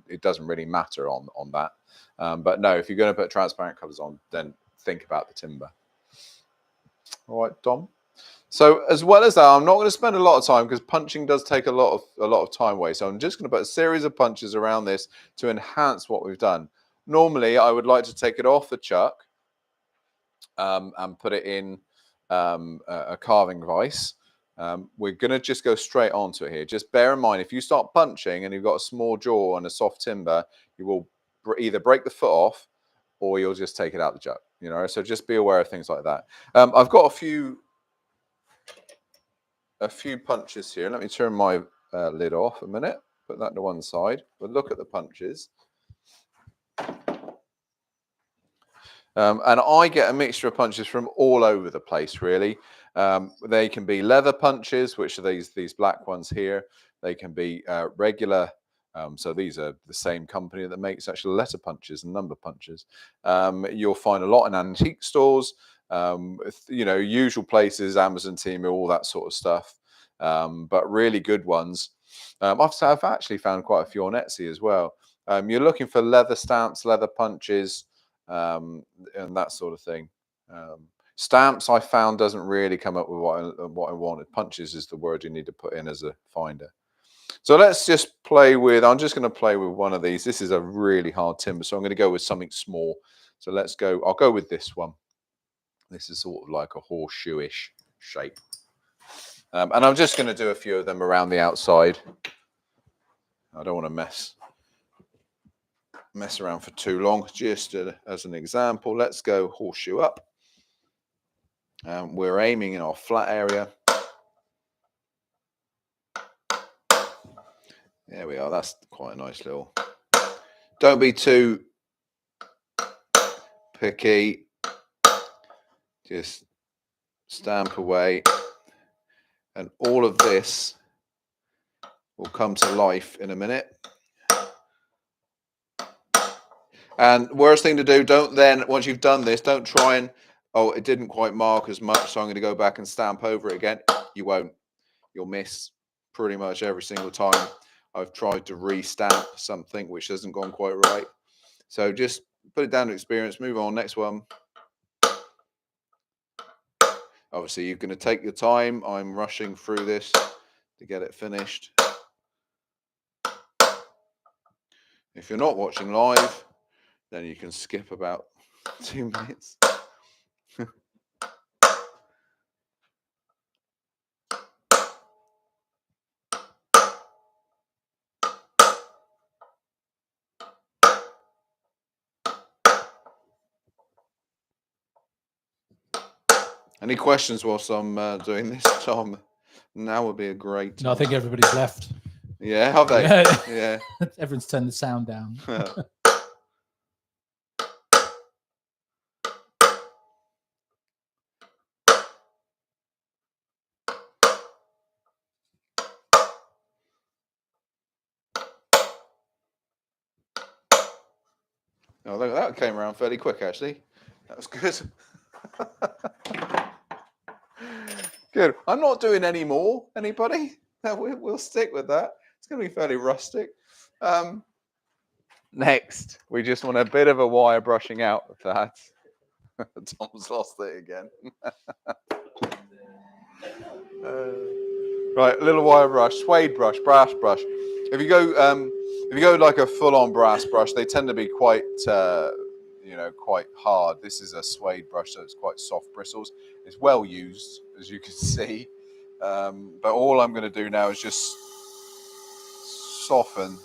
it doesn't really matter on that. But no, if you're going to put transparent colors on, then think about the timber. All right, Dom. So as well as that, I'm not going to spend a lot of time, because punching does take a lot of time away. So I'm just going to put a series of punches around this to enhance what we've done. Normally, I would like to take it off the chuck and put it in a carving vise. We're going to just go straight onto it here. Just bear in mind, if you start punching and you've got a small jaw and a soft timber, you will either break the foot off or you'll just take it out the chuck. So just be aware of things like that. I've got a few punches here. Let me turn my lid off a minute. Put that to one side. But look at the punches. And I get a mixture of punches from all over the place, really. They can be leather punches, which are these black ones here. They can be regular. So these are the same company that makes actual letter punches and number punches. You'll find a lot in antique stores, usual places, Amazon, Temu, all that sort of stuff. But really good ones. I've actually found quite a few on Etsy as well. You're looking for leather stamps, leather punches, and that sort of thing. Stamps, I found, doesn't really come up with what I wanted. Punches is the word you need to put in as a finder. So let's just play with, I'm just going to play with one of these. This is a really hard timber, so I'm going to go with something small. So let's go, I'll go with this one. This is sort of like a horseshoe-ish shape. And I'm just going to do a few of them around the outside. I don't want to mess around for too long. Just as an example, let's go horseshoe up. We're aiming in our flat area. There we are. That's quite a nice little. Don't be too picky. Just stamp away. And all of this will come to life in a minute. And worst thing to do, don't then, once you've done this, don't try and, oh, it didn't quite mark as much, so I'm going to go back and stamp over it again. You won't. You'll miss pretty much every single time I've tried to re-stamp something which hasn't gone quite right. So just put it down to experience, move on, next one. Obviously, you're going to take your time. I'm rushing through this to get it finished. If you're not watching live, then you can skip about 2 minutes. Any questions whilst I'm doing this, Tom? Now would be a great time. No, I think everybody's left. Yeah, have they? Yeah. Everyone's turned the sound down. Oh, that came around fairly quick, actually. That was good. Good. I'm not doing any more. Anybody? No, we'll stick with that. It's going to be fairly rustic. Next, we just want a bit of a wire brushing out of that. Tom's lost it again. Right, a little wire brush, suede brush, brass brush. If you go like a full-on brass brush, they tend to be quite, quite hard. This is a suede brush, so it's quite soft bristles. It's well used, as you can see. But all I'm going to do now is just soften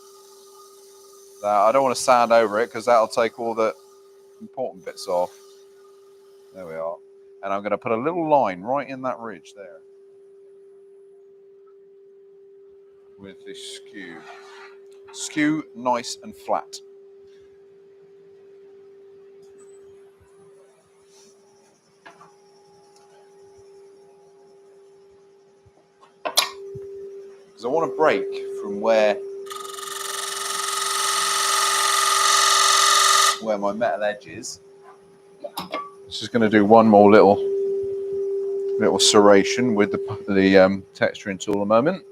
that. I don't want to sand over it because that'll take all the important bits off. There we are. And I'm going to put a little line right in that ridge there with this skew. Skew nice and flat. Because I want to break from where my metal edge is. Just going to do one more little serration with the texturing tool a moment.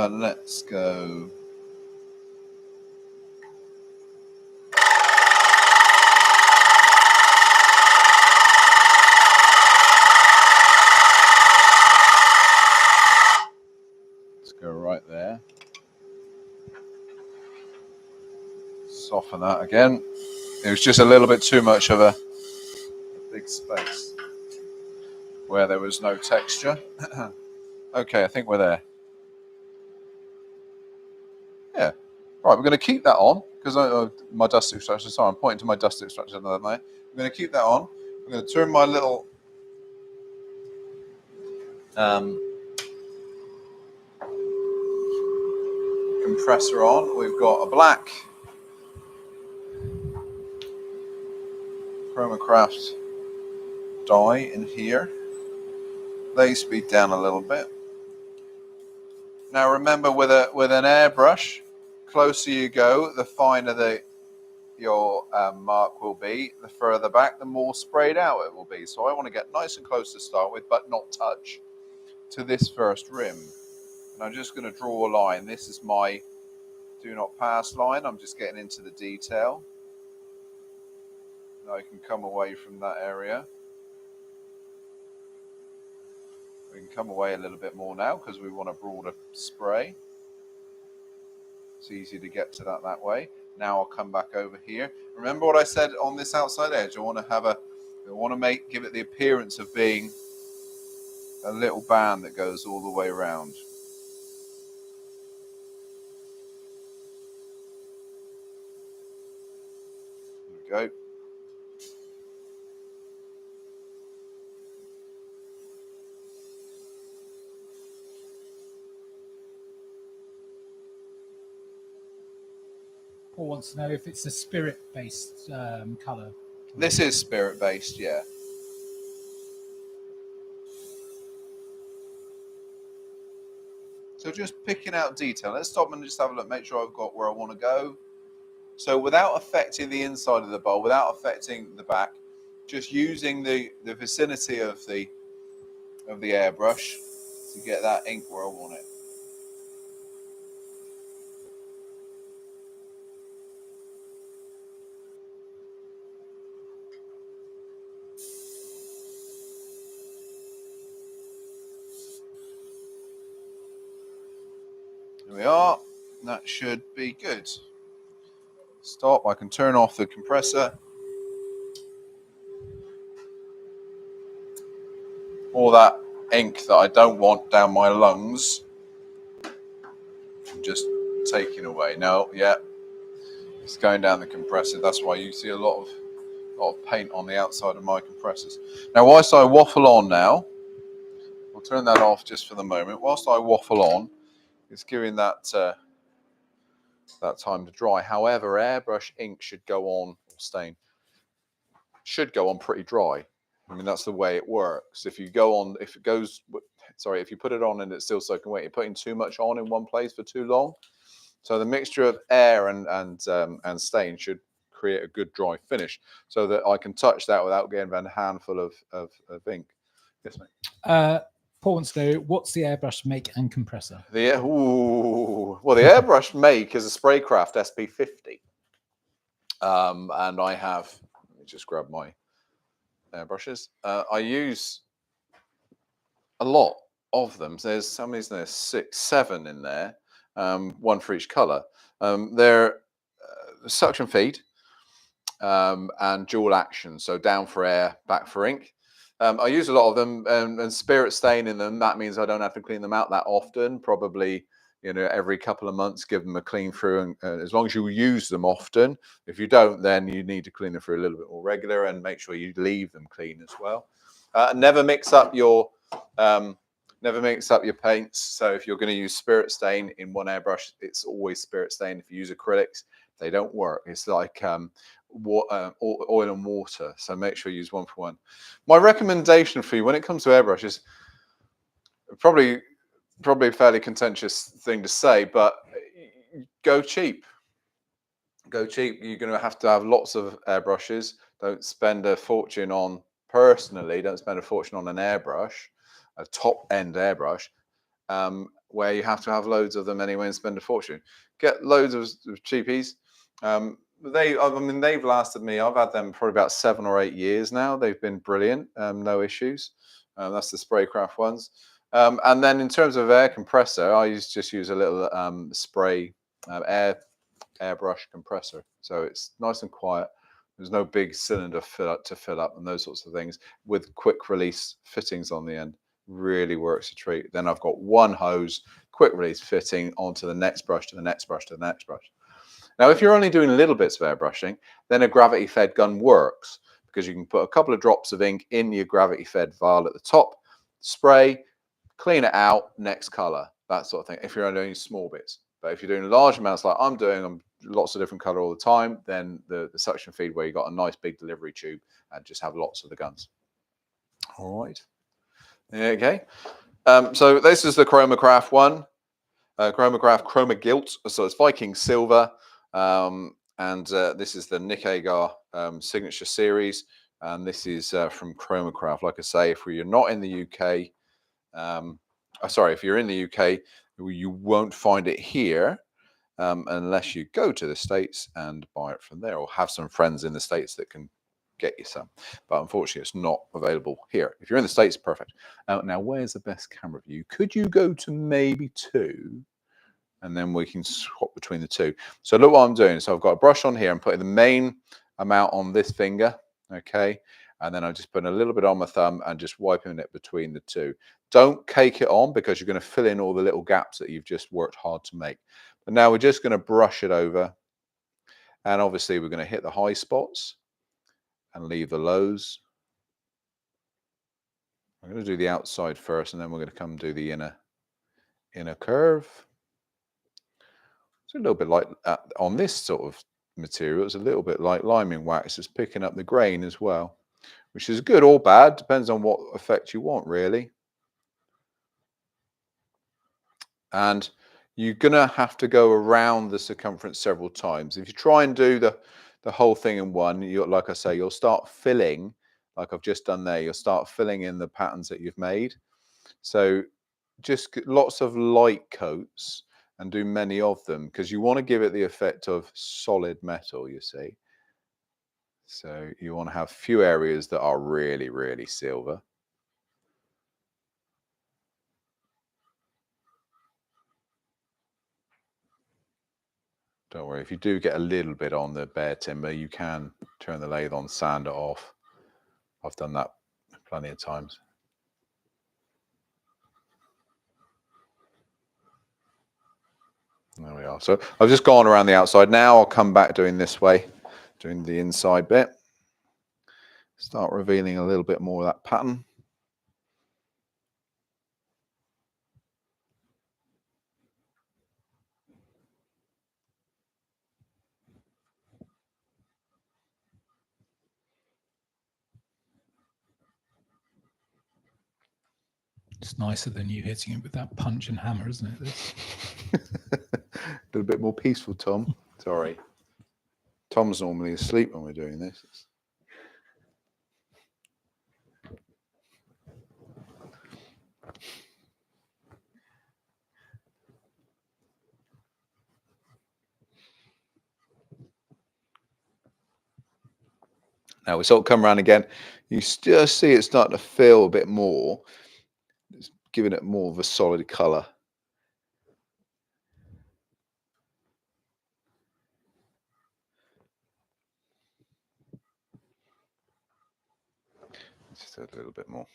Let's go. Let's go right there. Soften that again. It was just a little bit too much of a big space where there was no texture. Okay, I think we're there. Yeah. Right, we're going to keep that on because my dust extractor. Sorry, I'm pointing to my dust extractor. I'm going to keep that on. I'm going to turn my little compressor on. We've got a black Chromacraft die in here. Lay speed down a little bit. Now remember, with an airbrush, closer you go, the finer your mark will be. The further back, the more sprayed out it will be. So I want to get nice and close to start with, but not touch to this first rim. And I'm just going to draw a line. This is my do not pass line. I'm just getting into the detail. I can come away from that area. We can come away a little bit more now because we want a broader spray. It's easy to get to that way. Now I'll come back over here. Remember what I said on this outside edge? I want to give it the appearance of being a little band that goes all the way around. There we go. Paul wants to know if it's a spirit-based colour. This is spirit-based, yeah. So just picking out detail. Let's stop and just have a look, make sure I've got where I want to go. So without affecting the inside of the bowl, without affecting the back, just using the vicinity of the airbrush to get that ink where I want it. There we are. That should be good. Stop. I can turn off the compressor. All that ink that I don't want down my lungs, I'm just taking away. No, yeah, it's going down the compressor. That's why you see a lot of paint on the outside of my compressors. Now, whilst I waffle on now, I'll turn that off just for the moment. Whilst I waffle on, it's giving that time to dry. However, airbrush ink should go on, or stain, should go on pretty dry. I mean, that's the way it works. If you go on, if you put it on and it's still soaking wet, you're putting too much on in one place for too long. So the mixture of air and stain should create a good dry finish, so that I can touch that without getting a handful of ink. Yes, mate. Paul wants to know, what's the airbrush make and compressor? The airbrush make is a Spraycraft SP50, and I have. Let me just grab my airbrushes. I use a lot of them. There's how many? There's 6, 7 in there, one for each color. They're suction feed and dual action, so down for air, back for ink. I use a lot of them, and spirit stain in them. That means I don't have to clean them out that often. Probably, every couple of months, give them a clean through, and as long as you use them often. If you don't, then you need to clean them through a little bit more regular, and make sure you leave them clean as well. Never mix up your paints. So if you're going to use spirit stain in one airbrush, it's always spirit stain. If you use acrylics, they don't work. It's like oil and water. So make sure you use 1 for 1. My recommendation for you when it comes to airbrush is probably a fairly contentious thing to say, but go cheap. Go cheap. You're going to have lots of airbrushes. Don't spend a fortune on, personally, don't spend a fortune on an airbrush, a top-end airbrush, where you have to have loads of them anyway and spend a fortune. Get loads of cheapies. They've lasted me. I've had them for about 7 or 8 years now. They've been brilliant. No issues. That's the Spraycraft ones. And then in terms of air compressor, I just use a little spray airbrush compressor. So it's nice and quiet. There's no big cylinder to fill up and those sorts of things, with quick release fittings on the end. Really works a treat. Then I've got one hose, quick release fitting onto the next brush, to the next brush, to the next brush. Now, if you're only doing little bits of airbrushing, then a gravity fed gun works, because you can put a couple of drops of ink in your gravity fed vial at the top, spray, clean it out, next color, that sort of thing, if you're only doing small bits. But if you're doing large amounts like I'm doing, lots of different color all the time, then the suction feed, where you got a nice big delivery tube and just have lots of the guns. All right. Okay. So this is the Chromacraft one. Chromacraft Chroma Gilt. So it's Viking Silver. And this is the Nick Agar signature series. And this is from Chromacraft. Like I say, if you're not in the UK, if you're in the UK, you won't find it here unless you go to the States and buy it from there, or have some friends in the States that can get you some. But unfortunately, it's not available here. If you're in the States, perfect. Now, where's the best camera view? Could you go to maybe 2? And then we can swap between the 2. So look what I'm doing. So I've got a brush on here. I'm putting the main amount on this finger, okay? And then I'm just putting a little bit on my thumb and just wiping it between the 2. Don't cake it on because you're going to fill in all the little gaps that you've just worked hard to make. But now we're just going to brush it over. And obviously we're going to hit the high spots and leave the lows. I'm going to do the outside first, and then we're going to come do the inner curve. It's a little bit like on this sort of material, it's a little bit like liming wax. It's picking up the grain as well, which is good or bad, depends on what effect you want, really. And you're gonna have to go around the circumference several times. If you try and do the whole thing in one, like I say, you'll start filling, like I've just done there, you'll start filling in the patterns that you've made. So just lots of light coats and do many of them, because you want to give it the effect of solid metal, you see. So you want to have few areas that are really, really silver. Don't worry, if you do get a little bit on the bare timber, you can turn the lathe on, sand it off. I've done that plenty of times. There we are. So I've just gone around the outside. Now I'll come back doing this way, doing the inside bit. Start revealing a little bit more of that pattern. It's nicer than you hitting it with that punch and hammer, isn't it? A little bit more peaceful, Tom. Sorry. Tom's normally asleep when we're doing this. Now we sort of come around again. You still see it starting to feel a bit more. It's giving it more of a solid colour. Just a little bit more.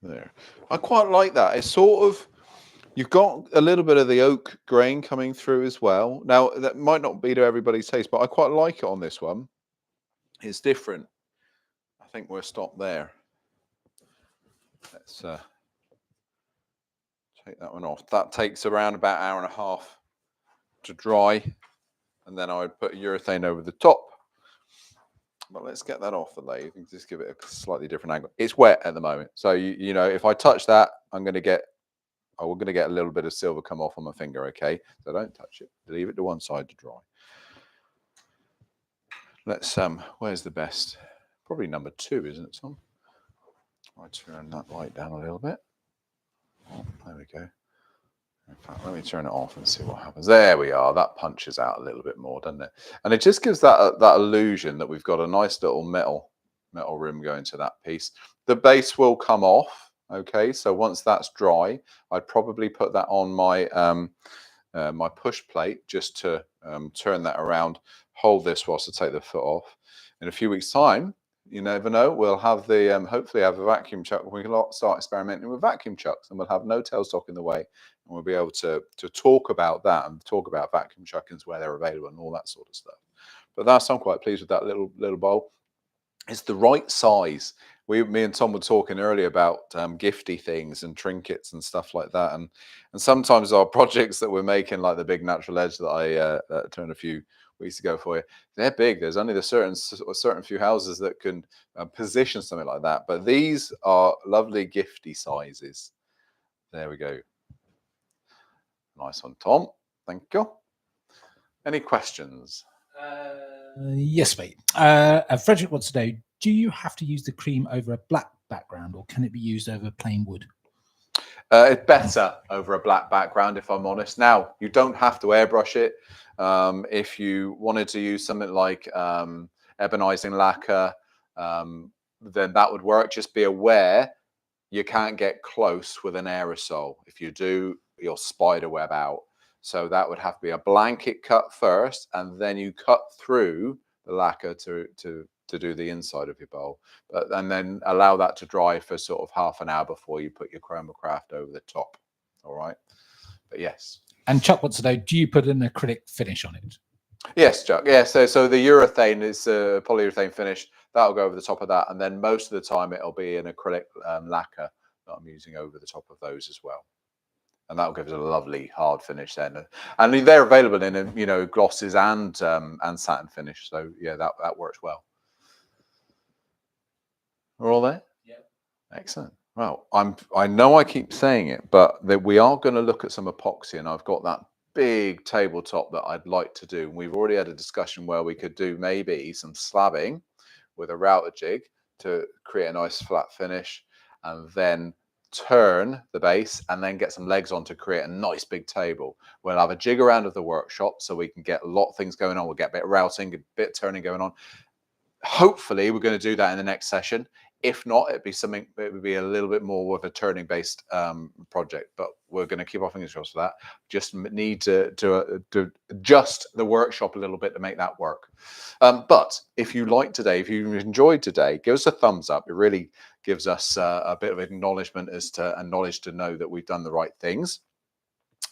There. I quite like that. It's sort of, you've got a little bit of the oak grain coming through as well. Now, that might not be to everybody's taste, but I quite like it on this one. It's different. I think we'll stop there. Let's take that one off. That takes around about an hour and a half to dry. And then I would put urethane over the top. But let's get that off the lathe and just give it a slightly different angle. It's wet at the moment. So, you know, if I touch that, we're going to get a little bit of silver come off on my finger, okay? So don't touch it. Leave it to one side to dry. Let's, where's the best? Probably number 2, isn't it, Tom? I turn that light down a little bit. Oh, there we go. In fact, let me turn it off and see what happens. There we are. That punches out a little bit more, doesn't it? And it just gives that illusion that we've got a nice little metal rim going to that piece. The base will come off. Okay, so once that's dry, I'd probably put that on my my push plate just to turn that around. Hold this whilst I take the foot off. In a few weeks' time, you never know, we'll have the hopefully have a vacuum chuck. We can start experimenting with vacuum chucks, and we'll have no tailstock in the way, and we'll be able to talk about that and talk about vacuum chuckings where they're available and all that sort of stuff. But I'm quite pleased with that little bowl. it's the right size. Me and Tom were talking earlier about gifty things and trinkets and stuff like that, and sometimes our projects that we're making, like the big natural edge that I turned a few weeks ago for you, they're big. There's only the certain few houses that can position something like that, but these are lovely gifty sizes. There we go. Nice one, Tom. Thank you. Any questions? Yes, mate. Frederick wants to know, do you have to use the cream over a black background, or can it be used over plain wood? It's better over a black background, if I'm honest. Now, you don't have to airbrush it. If you wanted to use something like ebonizing lacquer, then that would work. Just be aware you can't get close with an aerosol. If you do, you'll spider web out. So that would have to be a blanket cut first, and then you cut through the lacquer to do the inside of your bowl, and then allow that to dry for sort of half an hour before you put your chromacraft over the top. All right, but yes. And Chuck wants to know, do you put an acrylic finish on it? Yes, Chuck. Yeah, so the urethane is a polyurethane finish that'll go over the top of that, and then most of the time it'll be an acrylic lacquer that I'm using over the top of those as well. And that'll give us a lovely hard finish then, and they're available in glosses and satin finish. So yeah, that works well. We're all there. Yeah. Excellent. Well, I know I keep saying it, but we are going to look at some epoxy, and I've got that big tabletop that I'd like to do. And we've already had a discussion where we could do maybe some slabbing with a router jig to create a nice flat finish, and then turn the base and then get some legs on to create a nice big table. We'll have a jig around of the workshop so we can get a lot of things going on. We'll get a bit of routing, a bit of turning going on. Hopefully we're going to do that in the next session. If not, it would be a little bit more of a turning based project, but we're going to keep our fingers crossed for that. Just need to adjust the workshop a little bit to make that work. But if you like today, if you enjoyed today, give us a thumbs up. It really gives us a bit of acknowledgement and knowledge to know that we've done the right things.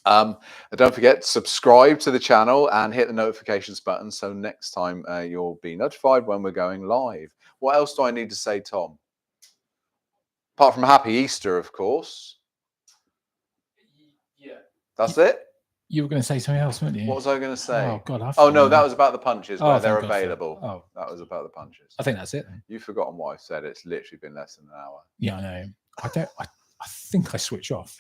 And don't forget to subscribe to the channel and hit the notifications button, so next time you'll be notified when we're going live. What else do I need to say, Tom? Apart from Happy Easter, of course. Yeah. That's it? You were going to say something else, weren't you? What was I going to say? Oh, God. Oh, no, that was about the punches, where they're God available. Oh. That was about the punches. I think that's it. You've forgotten what I said. It's literally been less than an hour. Yeah, I know. I think I switch off.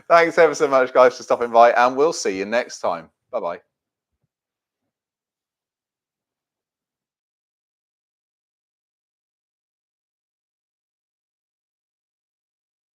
Thanks ever so much, guys, for stopping by, and we'll see you next time. Bye-bye.